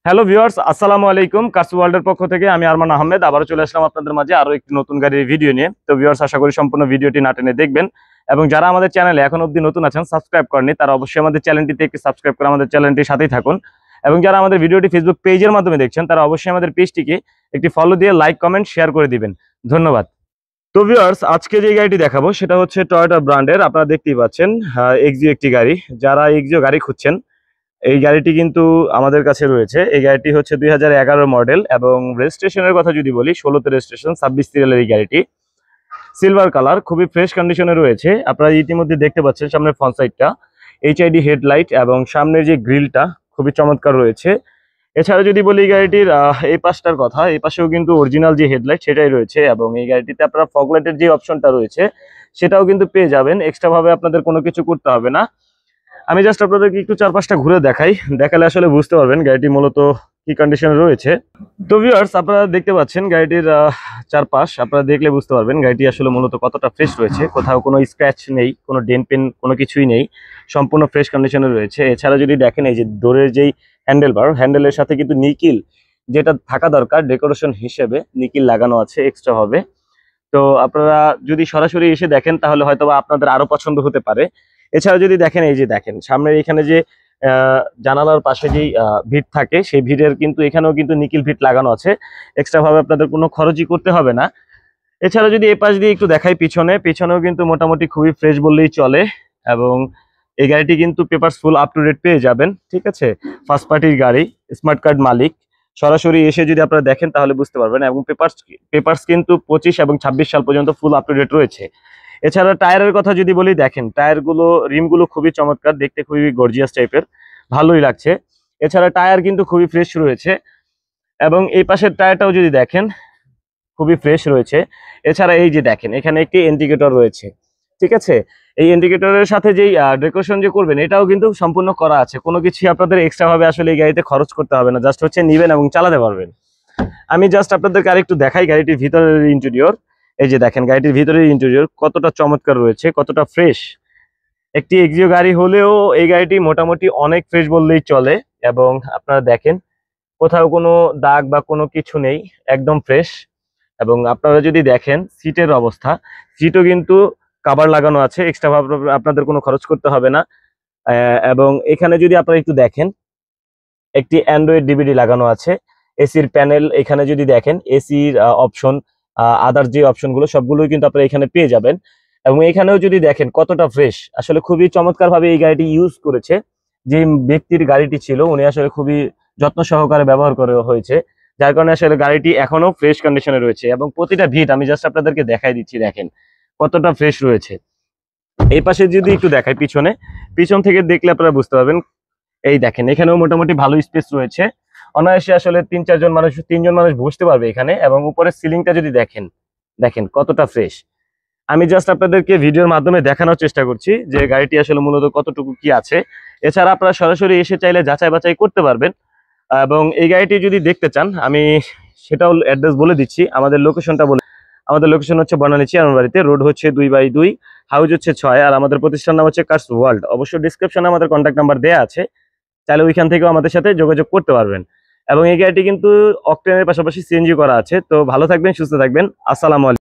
Hello viewers, আসসালামু আলাইকুম। Curse ওয়ার্ল্ডের পক্ষ থেকে আমি আরমান আহমেদ আবারও চলে আসলাম আপনাদের মাঝে আরো একটি নতুন গাড়ির ভিডিও নিয়ে। তো ভিউয়ার্স, আশা করি সম্পূর্ণ ভিডিওটি না টেনে দেখবেন এবং যারা আমাদের চ্যানেলে এখন অবধি নতুন আছেন, সাবস্ক্রাইব করেননি, তারা অবশ্যই আমাদের চ্যানেলটিতে একটি সাবস্ক্রাইব করে আমাদের চ্যানেলটির সাথেই থাকুন। এবং যারা আমাদের ভিডিওটি ফেসবুক পেজের মাধ্যমে দেখছেন, তারা অবশ্যই আমাদের পেজটিকে একটি ফলো দিয়ে লাইক, কমেন্ট, শেয়ার করে দিবেন। ধন্যবাদ। তো ভিউয়ার্স, আজকে যে গাড়িটি দেখাবো সেটা হচ্ছে টয়োটা ব্র্যান্ডের, আপনারা দেখতেই পাচ্ছেন এক্সিও একটি গাড়ি। যারা এক্সিও গাড়ি খুঁজছেন, এই গাড়িটি কিন্তু আমাদের কাছে রয়েছে। এই গাড়িটি হচ্ছে 2011 মডেল এবং রেজিস্ট্রেশনের কথা যদি বলি, 16তে রেজিস্ট্রেশন, 26 সিরিয়ালের এই গাড়িটি। সিলভার কালার, খুবই ফ্রেশ কন্ডিশনে রয়েছে। আপনারা ইতিমধ্যে দেখতে পাচ্ছেন সামনের ফ্রন্ট সাইডটা, এইচআইডি হেডলাইট এবং সামনের যে গ্রিলটা খুবই চমৎকার রয়েছে। এছাড়া যদি বলি এই গাড়িটির এই পাশটার কথা, এই পাশেও কিন্তু অরিজিনাল যে হেডলাইট সেটাই রয়েছে এবং এই গাড়িটিতে আপনারা ফগ লাইটের যে অপশনটা রয়েছে সেটাও কিন্তু পেয়ে যাবেন। এক্সট্রা ভাবে আপনাদের কোনো কিছু করতে হবে না। আমি জাস্ট আপনাদেরকে একটু চারপাশটা ঘুরে দেখালে আসলে বুঝতে পারবেন গাড়িটি মূলত কি কন্ডিশনে রয়েছে। তো ভিউয়ার্স, আপনারা দেখতে পাচ্ছেন গাড়িটির চারপাশ, আপনারা দেখলে বুঝতে পারবেন গাড়িটি আসলে মূলত কতটা ফ্রেশ রয়েছে। কোথাও কোনো স্ক্র্যাচ নেই, কোনো ডেন্ট পেন কোনো কিছুই নেই, সম্পূর্ণ ফ্রেশ কন্ডিশনে রয়েছে। এছাড়া যদি দেখেন, এই যে ডোরের যেই হ্যান্ডেলের সাথে কিন্তু নিকিল যেটা থাকা দরকার ডেকোরেশন হিসেবে, নিকিল লাগানো আছে এক্সট্রা ভাবে। তো আপনারা যদি সরাসরি এসে দেখেন তাহলে হয়তো বা আপনাদের আরো পছন্দ হতে পারে। এছাড়া যদি দেখেন, এই যে দেখেন সামনের এখানে যে জানালার পাশে যেই ভিট থাকে, সেই ভিটের কিন্তু এখানেও কিন্তু নিকিল ভিট লাগানো আছে। এক্সট্রা ভাবে আপনাদের কোনো খরচই করতে হবে না। এছাড়া যদি এই পাশ দিয়ে একটু দেখাই, পিছনেও কিন্তু মোটামুটি খুবই ফ্রেশ বললেই চলে এবং এই গাড়িটি কিন্তু papers full up to date পেয়ে যাবেন। ঠিক আছে, ফার্স্ট পার্টির গাড়ি, স্মার্ট কার্ড মালিক। সরাসরি এসে যদি আপনারা দেখেন তাহলে বুঝতে পারবেন এবং পেপারস কিন্তু 25 এবং 26 সাল পর্যন্ত ফুল আপ টু ডেট রয়েছে। এছাড়া টায়ারের কথা যদি বলি, দেখেন টায়ারগুলো, রিমগুলো খুবই চমৎকার, দেখতে খুবই গর্জিয়াস টাইপের, ভালোই লাগছে। এছাড়া টায়ার কিন্তু খুবই ফ্রেশ রয়েছে এবং এই পাশের টায়ারটাও যদি দেখেন খুবই ফ্রেশ রয়েছে। এছাড়া এই যে দেখেন এখানে একটি ইন্ডিকেটর রয়েছে। ঠিক আছে, এই ইন্ডিকেটরের সাথে যেই ডেকোরেশন যে করবেন এটাও কিন্তু সম্পূর্ণ করা আছে। কোনো কিছু আপনাদের এক্সট্রা ভাবে আসলে এই গাড়িতে খরচ করতে হবে না, জাস্ট হচ্ছে নিবেন এবং চালাতে পারবেন। আমি জাস্ট আপনাদেরকে আরেকটু দেখাই গাড়িটির ভিতরের ইন্টেরিয়র। এই যে দেখেন গাড়িটির ভিতরের ইন্টেরিয়র কতটা চমৎকার রয়েছে, কতটা ফ্রেশ। একটি এক্সিও গাড়ি হলেও এই গাড়িটি মোটামুটি অনেক ফ্রেশ বললেই চলে এবং আপনারা দেখেন কোথাও কোনো দাগ বা কোনো কিছু নেই, একদম ফ্রেশ। এবং আপনারা যদি দেখেন সিটের অবস্থা, সিটও কিন্তু কভার লাগানো আছে, এক্সট্রা ভাবে আপনাদের কোনো খরচ করতে হবে না। এবং এখানে যদি আপনারা একটু দেখেন, একটি অ্যান্ড্রয়েড ডিভিডি লাগানো আছে। এসির প্যানেল, এখানে যদি দেখেন এসির অপশন, আদার যে অপশনগুলো সবগুলোই কিন্তু আপনারা এখানে পেয়ে যাবেন। এবং এখানেও যদি দেখেন কতটা ফ্রেশ, আসলে খুবই চমৎকার ভাবে এই গাড়িটি ইউজ করেছে। যে ব্যক্তির গাড়িটি ছিল উনি আসলে খুবই যত্ন সহকারে ব্যবহার করা হয়েছে, যার কারণে আসলে গাড়িটি এখনো ফ্রেশ কন্ডিশনে রয়েছে এবং প্রতিটা ভিট আমি জাস্ট আপনাদেরকে দেখাই দিচ্ছি, দেখেন কতটা ফ্রেশ রয়েছে। এই পাশে যদি একটু দেখাই, পিছন থেকে দেখলে আপনারা বুঝতে পারবেন। এই দেখেন এখানেও মোটামুটি ভালো স্পেস রয়েছে, অনায়াসে আসলে তিনজন মানুষ বসতে পারবে এখানে। এবং উপরের সিলিংটা যদি দেখেন, দেখেন কতটা ফ্রেশ। আমি জাস্ট আপনাদেরকে ভিডিওর মাধ্যমে দেখানোর চেষ্টা করছি যে গাড়িটি আসলে মূলত কতটুকু কি আছে। এছাড়া আপনারা সরাসরি এসে চাইলে যাচাই বাছাই করতে পারবেন। এবং এই গাড়িটি যদি দেখতে চান, আমি সেটাও অ্যাড্রেস বলে দিচ্ছি, আমাদের লোকেশনটা বলে। আমাদের লোকেশন হচ্ছে বনানী চেয়ারম্যানবাড়িতে, রোড হচ্ছে 2/2, হাউস হচ্ছে 6, আর আমাদের প্রতিষ্ঠান নাম হচ্ছে কার্স ওয়ার্ল্ড। অবশ্যই ডিসক্রিপশনে আমাদের কন্ট্যাক্ট নাম্বার দেওয়া আছে, চাইলে ওইখান থেকেও আমাদের সাথে যোগাযোগ করতে পারবেন। এবং এই গাড়িটি কিন্তু অকটেনের পাশাপাশি সিএনজি করা আছে। তো ভালো থাকবেন, সুস্থ থাকবেন, আসসালামু আলাইকুম।